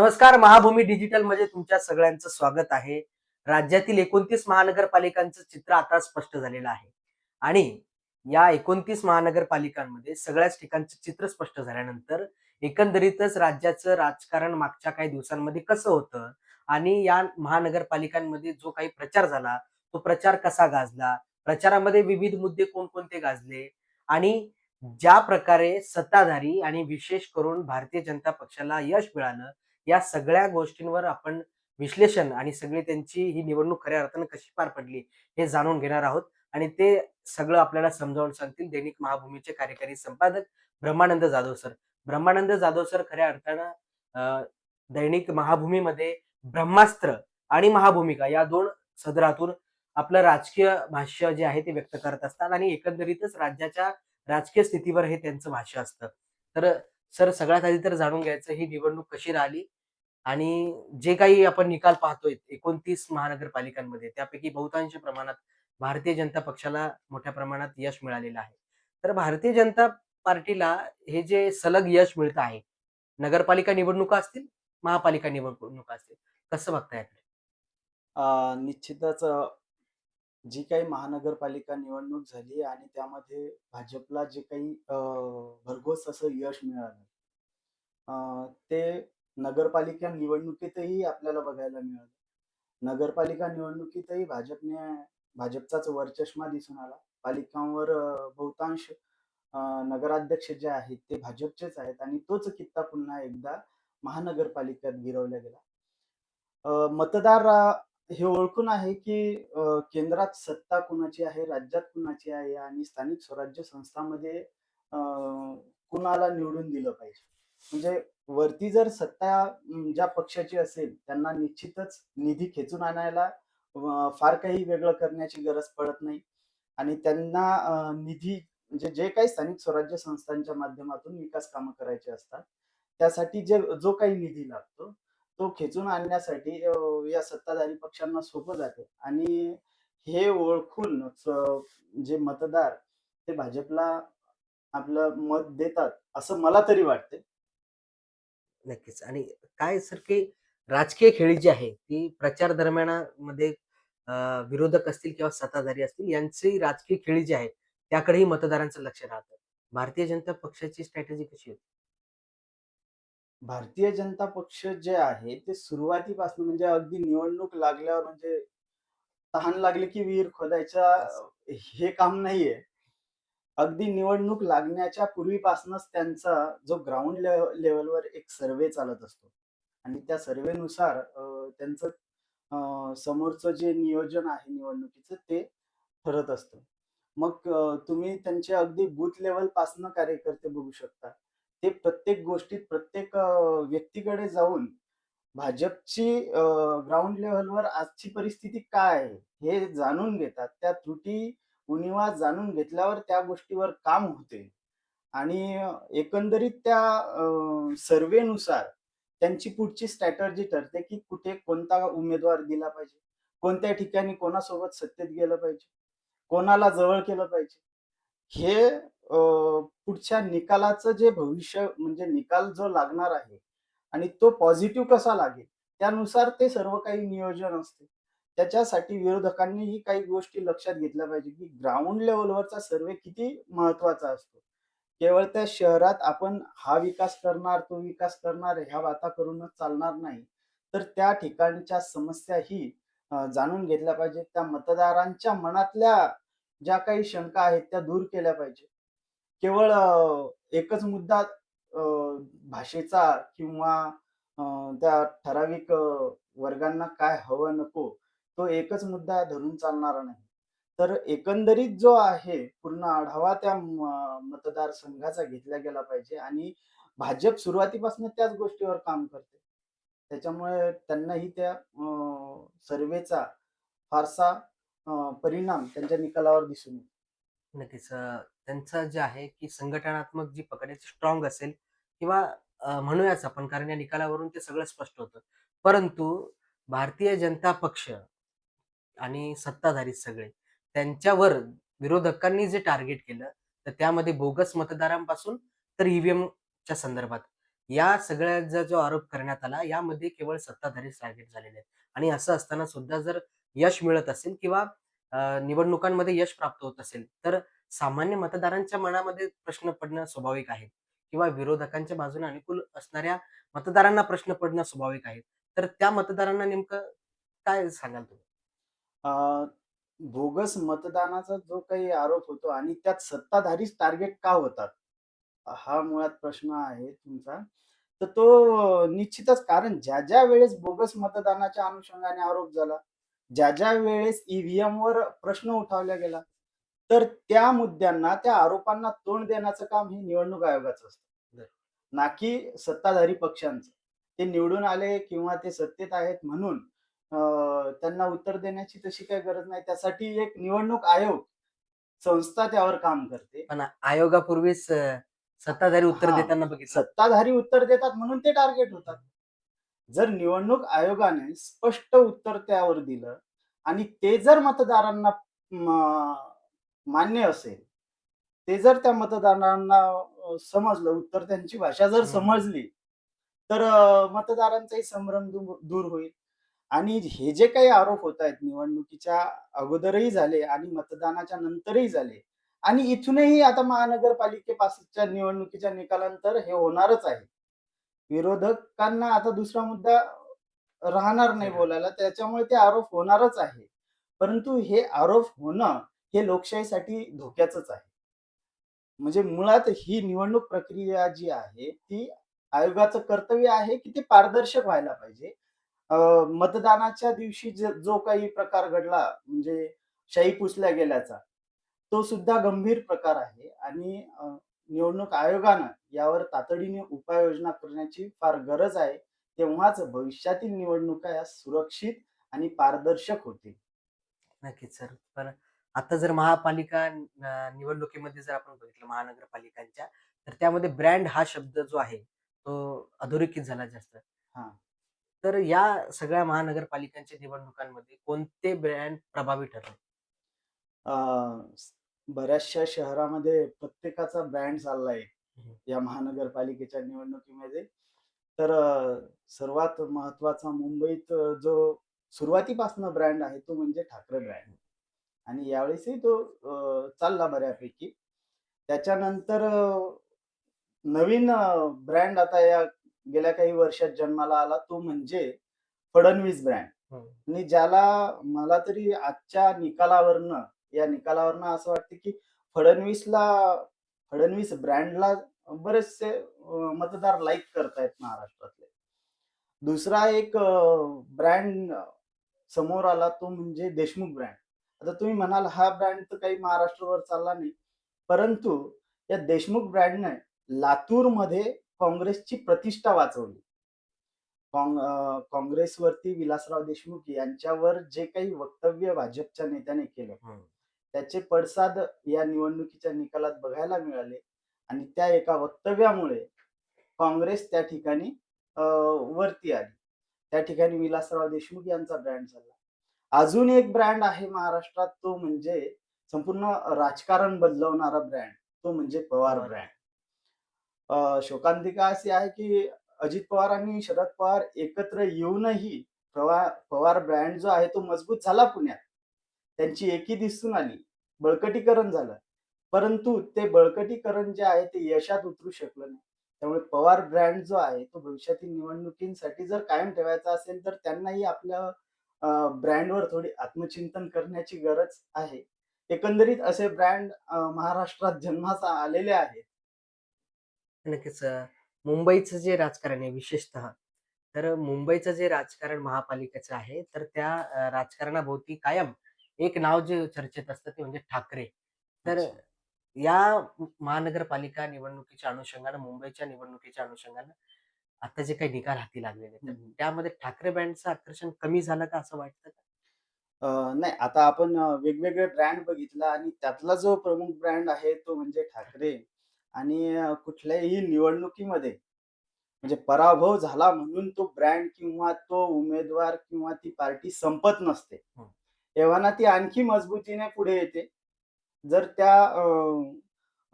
नमस्कार. महाभूमी डिजिटल मध्ये तुमच्या सगळ्यांचं स्वागत आहे. राज्यातील 29 महानगरपालिकांचं चित्र आता स्पष्ट झालेलं आहे आणि या 29 महानगरपालिकांमध्ये सगळ्याच ठिकाणचं चित्र स्पष्ट झाल्यानंतर एकंदरीतच राज्याचं राजकारण मागच्या काही दिवसांमध्ये कसं होतं आणि या महानगरपालिकांमध्ये जो काही प्रचार झाला, तो प्रचार कसा गाजला, प्रचारामध्ये विविध मुद्दे कोणकोणते गाजले आणि ज्या प्रकारे सत्ताधारी आणि विशेष करून भारतीय जनता पक्षाला यश मिळालं, या सगळ्या गोष्टींवर आपण विश्लेषण आणि सगळी त्यांची ही निवडणूक खऱ्या अर्थानं कशी पार पडली हे जाणून घेणार आहोत आणि ते सगळं आपल्याला समजावून सांगतील दैनिक महाभूमीचे कार्यकारी संपादक ब्रह्मानंद जाधव सर. ब्रह्मानंद जाधव सर खऱ्या अर्थानं दैनिक महाभूमीमध्ये ब्रह्मास्त्र आणि महाभूमिका या दोन सदरातून आपलं राजकीय भाष्य जे आहे ते व्यक्त करत असतात आणि एकंदरीतच राज्याच्या राजकीय स्थितीवर हे त्यांचं भाष्य असतं. तर सर, सगळ्यात आधी तर जाणून घ्यायचं ही निवडणूक कशी राहिली आणि जे काही आपण निकाल पाहतोय 29 महानगरपालिकांमध्ये त्यापैकी बहुतांश प्रमाणात भारतीय जनता पक्षाला मोठ्या प्रमाणात यश मिळालेलं आहे. तर भारतीय जनता पार्टीला हे जे सलग यश मिळत आहे, नगरपालिका निवडणुका असतील, महापालिका निवडणुका असतील, कसं बघताय याकडे? निश्चितच जी काही महानगरपालिका निवडणूक झाली आणि त्यामध्ये भाजपला जे काही भरघोस असं यश मिळालं, अ, ते नगरपालिका निवडणुकीतही आपल्याला बघायला मिळालं. नगरपालिका निवडणुकीतही भाजपचाच वरचष्मा दिसून आला. पालिकांवर बहुतांश नगराध्यक्ष जे आहेत ते भाजपचेच आहेत आणि तोच कित्ता पुन्हा एकदा महानगरपालिकेत गिरवला गेला. मतदार हे ओळखून आहे, की केंद्रात सत्ता कुणाची आहे, राज्यात कुणाची आहे आणि स्थानिक स्वराज्य संस्थांमध्ये कुणाला निवडून दिलं पाहिजे. म्हणजे वरती जर सत्ता ज्या पक्षाची असेल, त्यांना निश्चितच निधी खेचून आणायला फार काही वेगळं करण्याची गरज पडत नाही आणि त्यांना निधी म्हणजे जे काही स्थानिक स्वराज्य संस्थांच्या माध्यमातून विकास कामं करायची असतात, त्यासाठी जो काही निधी लागतो, तो खेचून आणण्यासाठी या सत्ताधारी पक्षांना सोपं जाते आणि हे ओळखून जे मतदार ते भाजपला आपलं मत देतात, असं मला तरी वाटते. नक्कीच. आणि काय सर, की राजकीय खेळी जी आहे ती प्रचार दरम्यान मध्ये अ, विरोधक असतील किंवा सत्ताधारी असतील यांची राजकीय खेळी जी आहे त्याकडेही मतदारांचं लक्ष राहतं. भारतीय जनता पक्षाची स्ट्रॅटेजी कशी होती? भारतीय जनता पक्ष जे आहे, ते सुरुवातीपासून म्हणजे अगदी निवडणूक लागल्यावर म्हणजे तहान लागली की विहीर खोदायचा येस. हे काम नाहीये. अगदी निवडणूक लागण्याच्या पूर्वीपासूनच त्यांचा जो ग्राउंड लेव्हलवर एक सर्व्हे चालत असतो आणि त्या सर्व्हेनुसार त्यांचं समोरचं जे नियोजन आहे निवडणुकीचं ते ठरत असतं. मग तुम्ही त्यांचे अगदी बूथ लेव्हलपासनं कार्यकर्ते बघू शकता. ते प्रत्येक गोष्टीत प्रत्येक व्यक्तीकडे जाऊन भाजपची ग्राउंड लेव्हलवर आजची परिस्थिती काय आहे, हे जाणून घेतात. त्या त्रुटी, उणिवा जाणून घेतल्यावर त्या गोष्टीवर काम होते आणि एकंदरीत त्या सर्व्हेनुसार त्यांची पुढची स्ट्रॅटेजी ठरते, की कुठे कोणता उमेदवार दिला पाहिजे, कोणत्या ठिकाणी कोणासोबत सत्तेत गेलं पाहिजे, कोणाला जवळ केलं पाहिजे. हे पुढच्या निकालाचं जे भविष्य म्हणजे निकाल जो लागणार आहे आणि तो पॉझिटिव्ह कसा लागेल, त्यानुसार ते सर्व काही नियोजन असते. त्याच्यासाठी विरोधकांनीही काही गोष्टी लक्षात घेतल्या पाहिजे, की ग्राउंड लेव्हलवरचा सर्व्हे किती महत्त्वाचा असतो. केवळ त्या शहरात आपण हा विकास करणार, तो विकास करणार ह्या बाता करूनच चालणार नाही. तर त्या ठिकाणच्या समस्याही जाणून घेतल्या पाहिजेत. त्या मतदारांच्या मनातल्या ज्या काही शंका आहेत त्या दूर केल्या पाहिजे. केवळ एकच मुद्दा भाषेचा किंवा अ, त्या ठराविक वर्गांना काय हवं नको, तो एकच मुद्दा धरून चालणारा नाही. तर एकंदरीत जो आहे पूर्ण आढावा त्या मतदारसंघाचा घेतला गेला पाहिजे आणि भाजप सुरुवातीपासून त्याच गोष्टीवर काम करते. त्याच्यामुळे त्यांनाही त्या सर्व्हेचा फारसा परिणाम त्यांच्या निकालावर दिसून येतो. नक्कीच. त्यांचं जे आहे, की संघटनात्मक जी पकड आहे ती स्ट्राँग असेल किंवा म्हणूयाच आपण कारण या निकालावरून ते सगळं स्पष्ट होतं. परंतु भारतीय जनता पक्ष आणि सत्ताधारी सगळे त्यांच्यावर विरोधकांनी जे टार्गेट केलं, तर त्यामध्ये बोगस मतदारांपासून तर ईव्हीएमच्या संदर्भात. या सगळ्याचा जो आरोप करण्यात आला, यामध्ये केवळ सत्ताधारीच टार्गेट झालेले आहेत. आणि असं असताना सुद्धा जर यश मिळत असेल किंवा निवडणुकांमध्ये यश प्राप्त होत असेल, तर सामान्य मतदारांच्या मनामध्ये प्रश्न पडणं स्वाभाविक आहे किंवा विरोधकांच्या बाजूने अनुकूल असणाऱ्या मतदारांना प्रश्न पडणं स्वाभाविक आहे. तर त्या मतदारांना नेमकं काय सांगाल तुम्ही? अ, बोगस मतदानाचा जो काही आरोप होतो आणि त्यात सत्ताधारीच टार्गेट का होतात? हा मुळात प्रश्न आहे तुमचा. तर तो निश्चितच कारण ज्या वेळेस बोगस मतदानाच्या अनुषंगाने आरोप झाला, ज्या वेळेस ईव्हीएमवर प्रश्न उठावला गेला, तर त्या मुद्द्यांना, त्या आरोपांना तोंड देण्याचं काम हे निवडणूक आयोगाचं असतं. बरं. ना की सत्ताधारी पक्षांचं. ते निवडून आले किंवा ते सत्तेत आहेत म्हणून त्यांना उत्तर देण्याची तशी काही गरज नाही. त्यासाठी एक निवडणूक आयोग संस्था त्यावर काम करते. पण आयोगापूर्वीच सत्ताधारी उत्तर हां, देताना बघितलं. सत्ताधारी उत्तर देतात म्हणून ते टार्गेट होतात. जर निवडणूक आयोगाने स्पष्ट उत्तर त्यावर दिलं आणि ते जर मतदारांना म मान्य असेल, ते जर त्या मतदारांना समजलं, उत्तर त्यांची भाषा जर हं. समजली, तर मतदारांचाही संभ्रम दूर होईल. आणि हे जे काही आरोप होत आहेत निवडणुकीच्या अगोदरही झाले आणि मतदानाच्या नंतरही झाले आणि इथूनही आता महानगरपालिकेपासूनच्या निवडणुकीच्या निकालानंतर हे होणारच आहे. विरोधकांना आता दुसरा मुद्दा राहणार नाही बोलायला. त्याच्यामुळे ते आरोप होणारच आहे. परंतु हे आरोप होणं हे लोकशाहीसाठी धोक्याचंच आहे. म्हणजे मुळात ही निवडणूक प्रक्रिया जी आहे, ती आयोगाचं कर्तव्य आहे, की ती पारदर्शक व्हायला पाहिजे. अ, मतदानाच्या दिवशी जो काही प्रकार घडला म्हणजे शाई पुसल्या गेल्याचा, तो सुद्धा गंभीर प्रकार आहे आणि निवडणूक आयोगानं यावर तातडीने उपाययोजना करण्याची फार गरज आहे. तेव्हाच भविष्यातील निवडणुका या सुरक्षित आणि पारदर्शक होतील. नक्कीच सर. पण आता जर महापालिका निवडणुकीमध्ये जर आपण बघितलं महानगरपालिकांच्या, तर त्यामध्ये ब्रँड हा शब्द जो आहे, तो अधोरेखित झाला जास्त. हां. तर या सगळ्या महानगरपालिकांच्या निवडणुकांमध्ये कोणते ब्रँड प्रभावी ठरले? अ, बऱ्याचशा शहरामध्ये प्रत्येकाचा ब्रँड चाललाय हं. या महानगरपालिकेच्या निवडणुकीमध्ये. तर सर्वात महत्त्वाचा मुंबईत जो सुरुवातीपासून ब्रँड आहे तो म्हणजे ठाकरे ब्रँड आणि यावेळेसही तो चालला बऱ्यापैकी. त्याच्यानंतर नवीन ब्रँड आता या गेल्या काही वर्षात जन्माला आला तो म्हणजे फडणवीस ब्रँड. हं. आणि ज्याला मला तरी आजच्या निकालावरनं या निकालावरनं असं वाटतं, की फडणवीसला फडणवीस ब्रँडला बरेचसे मतदार लाईक करतायत महाराष्ट्रातले. दुसरा एक ब्रँड समोर आला तो म्हणजे देशमुख ब्रँड. आता तुम्ही म्हणाल हा ब्रँड तर काही महाराष्ट्रावर चालला नाही. परंतु या देशमुख ब्रँडने लातूरमध्ये काँग्रेसची प्रतिष्ठा वाचवली. काँग्रेसवरती विलासराव देशमुख यांच्यावर जे काही वक्तव्य भाजपच्या नेत्याने केलं, हं. त्याचे पडसाद या निवडणुकीच्या निकालात बघायला मिळाले आणि त्या एका वक्तव्यामुळे काँग्रेस त्या ठिकाणी वरती आली. त्या ठिकाणी विलासराव देशमुख यांचा ब्रँड झाला. अजून एक ब्रँड आहे महाराष्ट्रात तो म्हणजे संपूर्ण राजकारण बदलवणारा ब्रँड, तो म्हणजे पवार पवार. ब्रँड. शोकांतिका अशी आहे की अजित पवार आणि शरद पवार एकत्र येऊनही पवार ब्रँड जो आहे तो मजबूत झाला पुण्यात. त्यांची एकी दिसून आली. बळकटीकरण झालं. परंतु ते बळकटीकरण जे आहे ते यशात उतरू शकलं नाही. त्यामुळे पवार ब्रँड जो आहे तो भविष्यातील निवडणुकींसाठी जर कायम ठेवायचा असेल तर त्यांनाही आपल्या ब्रँडवर थोडी आत्मचिंतन करण्याची गरज आहे. एकंदरीत असे ब्रँड महाराष्ट्रात जन्मास आलेले आहेत. नक्कीच. मुंबईचं जे राजकारण आहे विशेषतः, तर मुंबईचं जे राजकारण महापालिकेचं आहे, तर त्या राजकारणाभोवती कायम एक नाव जे चर्चेत असतं ते म्हणजे ठाकरे. तर अच्छा. या महानगरपालिका निवडणुकीच्या अनुषंगानं, मुंबईच्या निवडणुकीच्या अनुषंगानं आता जे काही निकाल हाती लागलेले, तर हं, त्यामध्ये ठाकरे बँडचं आकर्षण कमी झालं का असं वाटतं का? नाही आता आपण वेगवेगळे ब्रँड बघितला आणि त्यातला जो प्रमुख ब्रँड आहे तो म्हणजे ठाकरे आणि कुठल्याही निवडणुकीमध्ये म्हणजे पराभव झाला म्हणून तो ब्रँड किंवा तो उमेदवार किंवा ती पार्टी संपत नसते. हं. तेव्हा ती आणखी मजबुतीने पुढे येते. जर त्या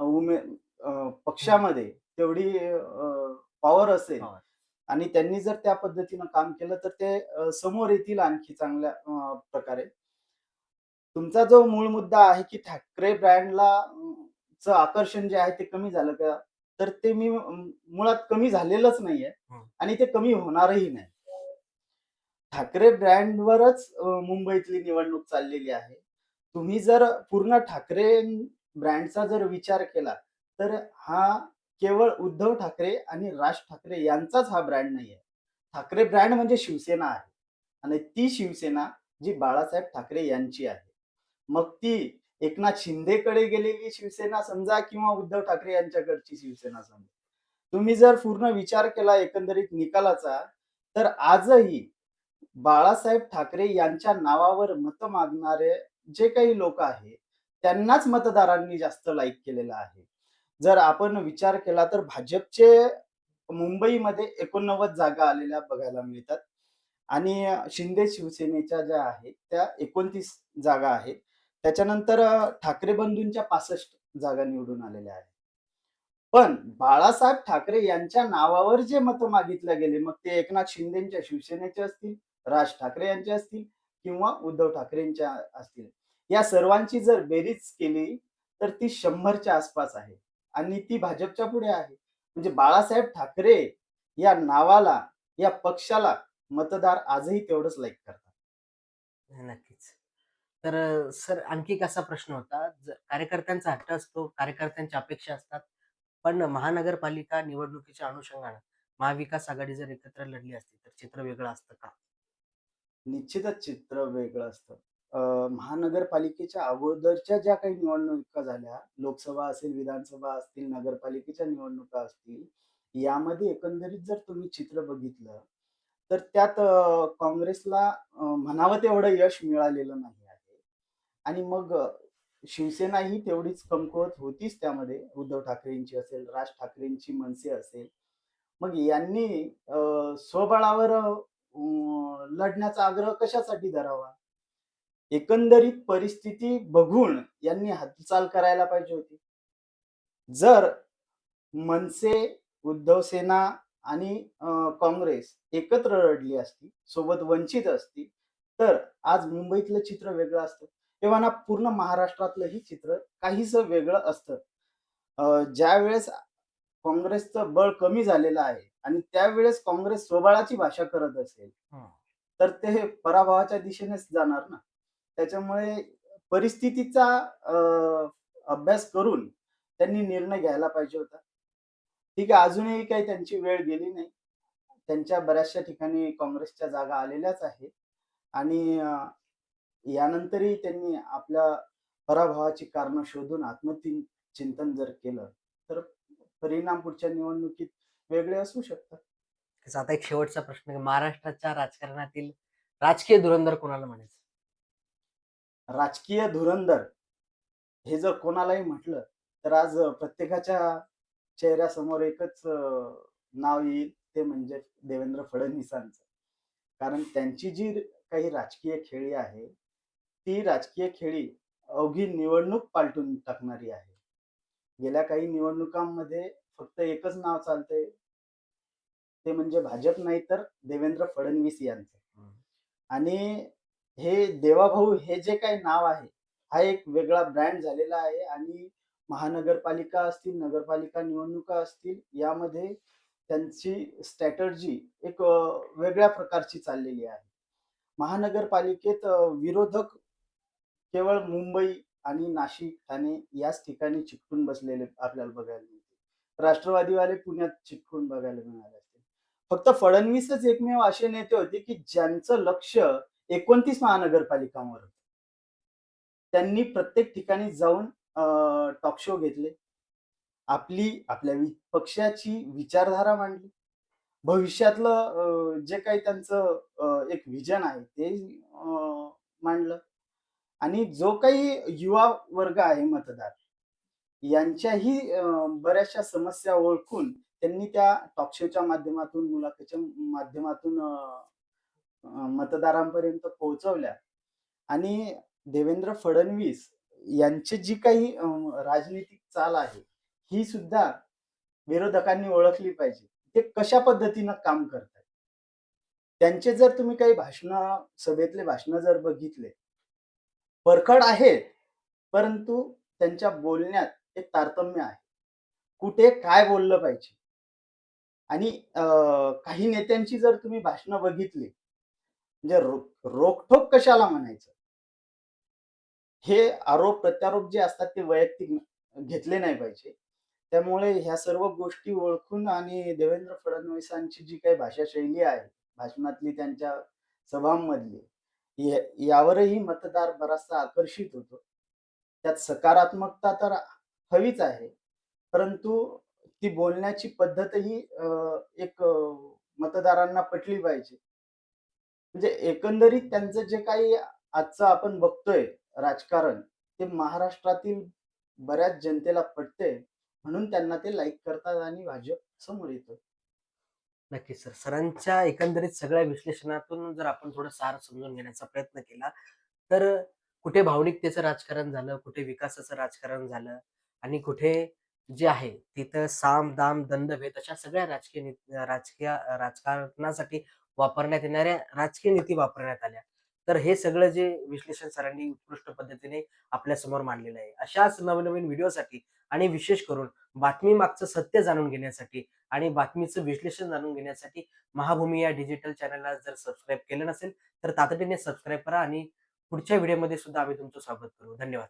हं. पक्षामध्ये तेवढी पॉवर असेल पॉवर. आणि त्यांनी जर त्या पद्धतीनं काम केलं तर ते समोर येतील आणखी चांगल्या प्रकारे. तुमचा जो मूळ मुद्दा आहे, की ठाकरे ब्रँडला चं आकर्षण जे आहे ते कमी झालं का? तर ते मी मुळात कमी झालेलंच नाहीये हं. आणि ते कमी होणारही नाही. ठाकरे ब्रँडवरच मुंबईतली निवडणूक चाललेली आहे. तुम्ही जर पूर्ण ठाकरे ब्रँडचा जर विचार केला, तर हा केवळ उद्धव ठाकरे आणि राज ठाकरे यांचाच हा ब्रँड नाहीये. ठाकरे ब्रँड म्हणजे शिवसेना आहे आणि ती शिवसेना जी बाळासाहेब ठाकरे यांची आहे. मग ती एकनाथ शिंदेकडे गेलेली शिवसेना समजा किंवा उद्धव ठाकरे यांच्याकडची शिवसेना समजा. तुम्ही जर पूर्ण विचार केला एकंदरीत निकालाचा, तर आजही बाळासाहेब ठाकरे यांच्या नावावर मतं मागणारे जे काही लोक आहेत, त्यांनाच मतदारांनी जास्त लाईक केलेलं आहे. जर आपण विचार केला तर भाजपचे मुंबईमध्ये 89 जागा आलेल्या बघायला मिळतात आणि शिंदे शिवसेनेच्या ज्या आहेत त्या 29 जागा आहेत. त्याच्यानंतर ठाकरे बंधूंच्या 65 जागा निवडून आलेल्या आहेत. पण बाळासाहेब ठाकरे यांच्या नावावर जे मतं मागितले गेले, मग ते एकनाथ शिंदेच्या शिवसेनेचे असतील, राज ठाकरे यांचे असतील किंवा उद्धव ठाकरेंच्या असतील. या सर्वांची जर बेरीज केली, तर ती 100च्या आसपास आहे आणि ती भाजपच्या पुढे आहे. म्हणजे बाळासाहेब ठाकरे या नावाला, या पक्षाला मतदार आजही तेवढंच लाईक करतात. नक्कीच. तर सर आणखी एक असा प्रश्न होता. कार्यकर्त्यांचा हट्ट असतो, कार्यकर्त्यांच्या अपेक्षा असतात. पण महानगरपालिका निवडणुकीच्या अनुषंगानं महाविकास आघाडी जर एकत्र लढली असती, तर चित्र वेगळं असतं का? निश्चितच चित्र वेगळं असतं. महानगरपालिकेच्या अगोदरच्या ज्या काही निवडणुका झाल्या, लोकसभा असेल, विधानसभा असतील, नगरपालिकेच्या निवडणुका असतील, यामध्ये एकंदरीत जर तुम्ही चित्र बघितलं, तर त्यात काँग्रेसला म्हणावं तेवढं यश मिळालेलं नाही आहे. आणि मग शिवसेना ही तेवढीच कमकुवत होतीच त्यामध्ये. उद्धव ठाकरेंची असेल, राज ठाकरेंची मनसे असेल. मग यांनी स्वबळावर लढण्याचा आग्रह कशासाठी धरावा? एकंदरीत परिस्थिती बघून यांनी हालचाल करायला पाहिजे होती. जर मनसे, उद्धव सेना आणि काँग्रेस एकत्र लढली असती, सोबत वंचित असती, तर आज मुंबईतलं चित्र वेगळं असतं. किंवा ना पूर्ण महाराष्ट्रातलंही चित्र काहीसं वेगळं असतं. ज्यावेळेस काँग्रेसचं बळ कमी झालेलं आहे आणि त्यावेळेस काँग्रेस स्वबळाची भाषा करत असेल, हं. तर ते पराभवाच्या दिशेनेच जाणार ना. त्याच्यामुळे परिस्थितीचा अभ्यास करून त्यांनी निर्णय घ्यायला पाहिजे होता. ठीक आहे, अजूनही काही त्यांची वेळ गेली नाही. त्यांच्या बऱ्याचशा ठिकाणी काँग्रेसच्या जागा आलेल्याच आहेत आणि यानंतरही त्यांनी आपल्या पराभवाची कारणं शोधून चिंतन जर केलं, तर परिणाम पुढच्या निवडणुकीत वेगळे असू शकतात. त्याचा आता एक शेवटचा प्रश्न आहे. महाराष्ट्राच्या राजकारणातील राजकीय धुरंधर कोणाला म्हणायचं? राजकीय धुरंधर हे जर कोणालाही म्हटलं, तर आज प्रत्येकाच्या चेहऱ्यासमोर एकच नाव येईल, ते म्हणजे देवेंद्र फडणवीसांचं. कारण त्यांची जी काही राजकीय खेळी आहे, ती राजकीय खेळी अवघी निवडणूक पालटून टाकणारी आहे. गेल्या काही निवडणुकांमध्ये फक्त एकच नाव चालतंय, ते म्हणजे भाजप नाही तर देवेंद्र फडणवीस यांचं. हं. आणि हे देवाभाऊ हे जे काही नाव आहे, हा एक वेगळा ब्रँड झालेला आहे आणि महानगरपालिका असतील, नगरपालिका निवडणुका असतील, यामध्ये त्यांची स्ट्रॅटेजी एक वेगळ्या प्रकारची चाललेली आहे. महानगरपालिकेत विरोधक केवळ मुंबई आणि नाशिक, ठाणे याच ठिकाणी चिकटून बसलेले आपल्याला बघायला मिळतील. राष्ट्रवादीवाले पुण्यात चिकटून बघायला मिळाले असतील. फक्त फडणवीसच एकमेव असे नेते होते, की ज्यांचं लक्ष 29 महानगरपालिकांवर होतं. त्यांनी प्रत्येक ठिकाणी जाऊन टॉक शो घेतले. आपल्या पक्षाची विचारधारा मांडली. भविष्यातलं जे काही त्यांचं एक व्हिजन आहे ते मांडलं आणि जो काही युवा वर्ग आहे मतदार, यांच्याही बऱ्याचशा समस्या ओळखून त्यांनी त्या टॉक शोच्या माध्यमातून, मुलाखतीच्या माध्यमातून मतदारांपर्यंत पोहोचवल्या आणि देवेंद्र फडणवीस यांची जी काही राजनीतिक चाल आहे, ही सुद्धा विरोधकांनी ओळखली पाहिजे. ते कशा पद्धतीनं काम करतायत. त्यांचे जर तुम्ही काही सभेतले भाषणं जर बघितले, परखड आहेत, परंतु त्यांच्या बोलण्यात एक तारतम्य आहे. कुठे काय बोललं पाहिजे आणि काही नेत्यांची जर तुम्ही भाषणं बघितली, म्हणजे रोखठोक कशाला म्हणायचं? हे आरोप-प्रत्यारोप जे असतात ते वैयक्तिक घेतले नाही पाहिजे. त्यामुळे ह्या सर्व गोष्टी ओळखून आणि देवेंद्र फडणवीसांची जी काही भाषाशैली आहे, भाषणातली त्यांच्या सभांमधली, यावरही मतदार बराचसा आकर्षित होतो. त्यात सकारात्मकता तर हवीच आहे, परंतु ती बोलण्याची पद्धतही मतदारांना पटली पाहिजे. म्हणजे एकंदरीत त्यांचं जे काही आजचं आपण बघतोय राजकारण, ते महाराष्ट्रातील बऱ्याच जनतेला पटतंय. म्हणून त्यांना ते लाईक करतात आणि भाजप समोर येतं. नक्कीच सर. सरांच्या एकंदरीत सगळ्या विश्लेषणातून जर आपण थोडं सार समजून घेण्याचा प्रयत्न केला, तर कुठे भावनिकतेचं राजकारण झालं, कुठे विकासाचं राजकारण झालं आणि कुठे जे आहे तिथं साम, दाम, दंडभेद अशा सगळ्या राजकारणासाठी वापरण्यात येणाऱ्या राजकीय नीती वापरण्यात आल्या. तर हे सगळं जे विश्लेषण सरांनी उत्कृष्ट पद्धतीने आपल्यासमोर मांडलेलं आहे. अशाच नवनवीन व्हिडिओसाठी आणि विशेष करून बातमी मागचं सत्य जाणून घेण्यासाठी आणि बातमीचं विश्लेषण जाणून घेण्यासाठी महाभूमी या डिजिटल चॅनलला जर सबस्क्राईब केलं नसेल, तर तातडीने सबस्क्राईब करा आणि पुढच्या व्हिडिओमध्ये सुद्धा आम्ही तुमचं स्वागत करू. धन्यवाद.